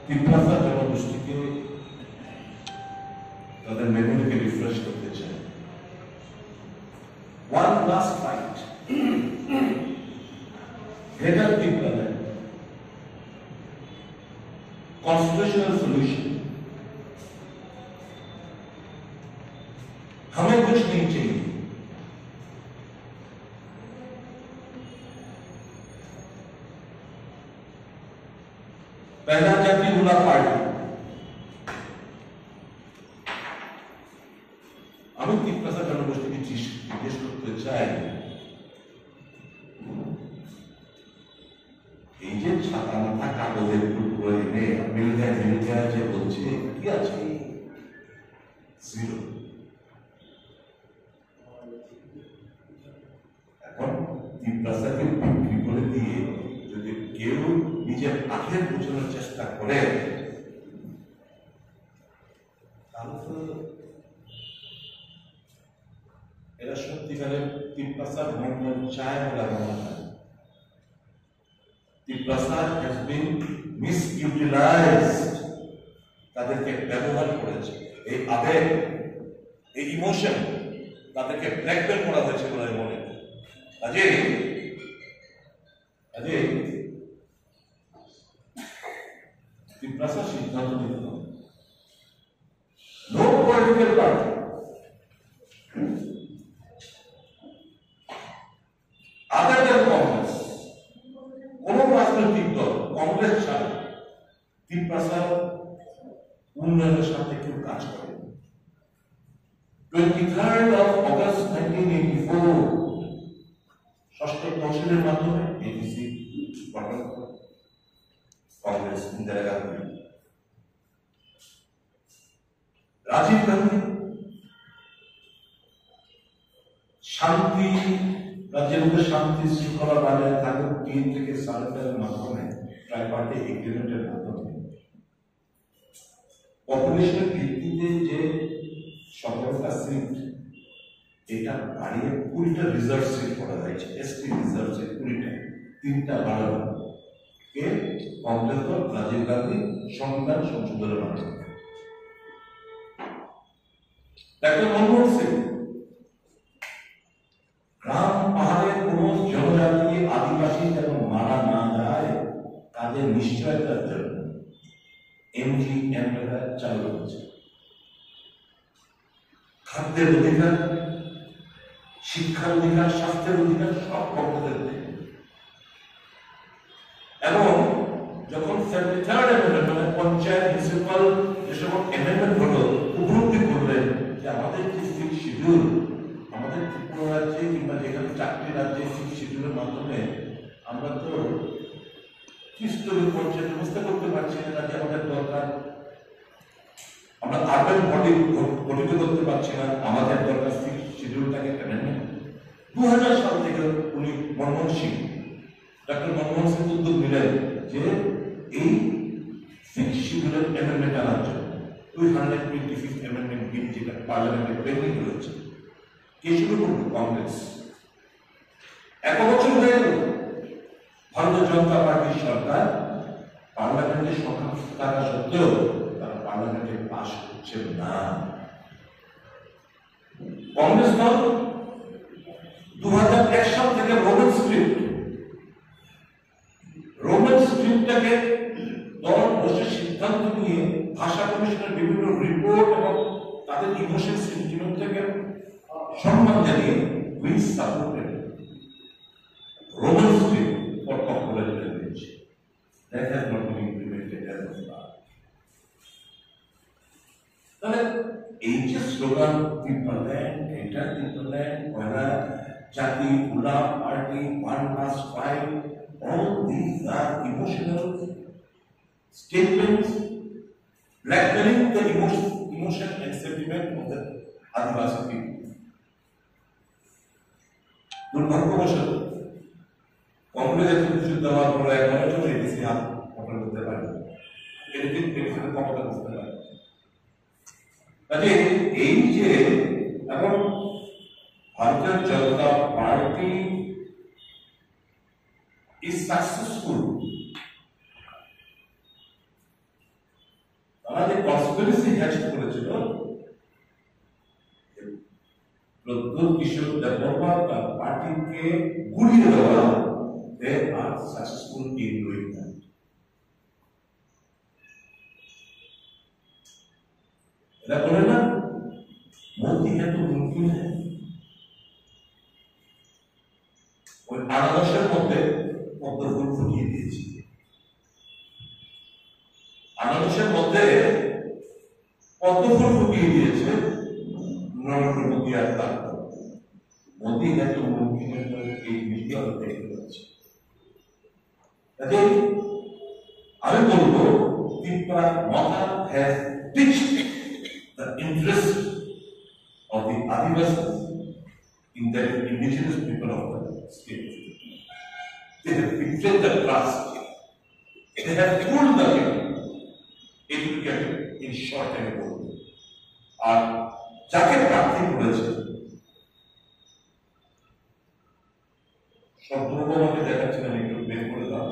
তিপ্রাসা জনগোষ্ঠীকে তাদের মেমোরিকে রিফ্রেশ করতে চাই। ওয়ান লাস্ট ফাইট, গ্রেটার তিপ্রাসায় कॉन्स्टिट्यूशनल सॉल्यूशन। हमें कुछ नहीं चाहिए, पहला जाति बुला पार्टी আমি তিপ্রাসা জনগোষ্ঠীকে জিজ্ঞেস করতে চাই, এই যে ছাতা মাথা কাগজের টুকরো এনে মিল গয়া যে বলছে কি আছে? জিরো। এখন তিপ্রাসাকে বিক্রি করে দিয়ে যদি কেউ নিজের আখের বোঝানোর চেষ্টা করে তাহলে তো এরা সত্যিকারের তিপ্রাসার মঙ্গল চায় বলে আমার মনে হয়। তিপ্রাসা has been misutilized, তাদেরকে ব্যবহার করেছে। এই আবেগ, এই ইমোশন তাদেরকে ব্ল্যাকমেল করা হয়েছে বলে মনে হয়। কাজেই তিপ্রাসা সিদ্ধান্ত নিতে হবে। No political party, other than Congress, কোন রাজনৈতিক দল কংগ্রেস ছাড়া তিপ্রাসার উন্নয়নের সাথে কেউ কাজ করে। 23rd of August 1984 ষষ্ঠ তহসিলের মাধ্যমে এডিসি গঠন করে কংগ্রেস, ইন্দিরা গান্ধী, রাজীব গান্ধী শান্তি, রাজ্যের মধ্যে শান্তি শৃঙ্খলা বজায় থাকুক 3 থেকে 4 মাধ্যমে ট্রাইপার্টি এগ্রিমেন্টের মাধ্যমে পপুলেশনের ভিত্তিতে যে সফলতা সিট এটা বাড়িয়ে 20টা রিজার্ভ সিট করা হয়েছে। এসটি রিজার্ভ সিট 3টা বাড়ানো কে কংগ্রেস দল, রাজীব গান্ধী সংবিধান সংশোধনের মাধ্যমে। ডক্টর মনমোহন সিং গ্রাম পাহাড়ের কোন জনজাতি আদিবাসী যেন মারা না যায় তাদের নিশ্চয়তার জন্য এমজিএনআর চালু হচ্ছে। খাদ্যের অধিকার, শিক্ষার অধিকার, স্বাস্থ্যের অধিকার সব কর্মীদের এবং যখন 73rd অ্যামেন্ডমেন্ট মানে পঞ্চায়েত মিউনিসিপাল যেসব অ্যামেন্ডমেন্ট হলো উপলব্ধি করলেন যে আমাদের যে সিক্স শিডিউল, আমাদের ত্রিপুরা রাজ্যে কিংবা যেখানে 4টি রাজ্যে সিক্স শিডিউলের মাধ্যমে আমরা তো ত্রিস্তরীয় পঞ্চায়েত ব্যবস্থা করতে পারছি না, যে আমাদের দরকার। আমরা আরবান বডি গঠিত করতে পারছি না, আমাদের দরকার সিক্স শিডিউলটাকে অ্যামেন্ডমেন্ট। 2000 সাল থেকে উনি মনমোহন সিং, ডক্টর মনমোহন সিং উদ্যোগ নিলেন যে এই সিক্স শিডিউলের অ্যামেন্ডমেন্ট আনার জন্য 225th অ্যামেন্ডমেন্ট বিল যেটা পার্লামেন্টে পেন্ডিং রয়েছে। কে শুরু করবে? কংগ্রেস। 1 বছর হয়ে গেল, ভারতীয় জনতা পার্টির সরকার পার্লামেন্টে সংখ্যাগরিষ্ঠ থাকা সত্ত্বেও তারা পার্লামেন্টে পাস করছে না। কংগ্রেস দল 2001 সাল থেকে রোমান স্ক্রিপ্টটাকে দল বসে সিদ্ধান্ত নিয়ে ভাষা কমিশনের বিভিন্ন রিপোর্ট এবং তাদের ইমোশন সেন্টিমেন্টটাকে সম্মান জানিয়ে we supported Roman script for popular language that has not been implemented as of now. তাহলে এই যে স্লোগান ত্রিপুরাল্যান্ড, এটা ত্রিপুরাল্যান্ড, পয়লা জাতি, উলা party, 1+5, all these are emotional statements blackmailing the emotion and sentiment of the Adivasi people. দুর্ভাগ্যবশত কংগ্রেসের কিছু দেওয়ার পরে এখনো চলে এসেছি হাত কখনো করতে পারি, ক্ষমতা বুঝতে পারি। কাজে এই যে এখন ভারতীয় জনতা পার্টি is successful যে কনস্পিরেসি হ্যাচ করেছিল প্রদ্যোৎ কিশোর দেববর্মা তার পার্টিকে গুড়িয়ে দেওয়া, they are successful in doing that. এরা বলে না মোদি है तो मुमकिन है। ওই আনারসের মধ্যে পদ্মফুল ফুটিয়ে দিয়েছি, আনারসের মধ্যে পদ্মফুল ফুটিয়ে দিয়েছে নরেন্দ্র মোদী আর তার মোদী है तो मुमकिन है এই মিডিয়া দেখতে পাচ্ছি। আমি বলবো ত্রিপুরা মাথা has pitched the interest of the Adivasis in the indigenous people of the state. They have betrayed the trust. They have pulled the educated in short and good. আর যাকে প্রার্থী করেছে সব দুর্গমাকে দেখাচ্ছিলেন, একটু বের করে দাও।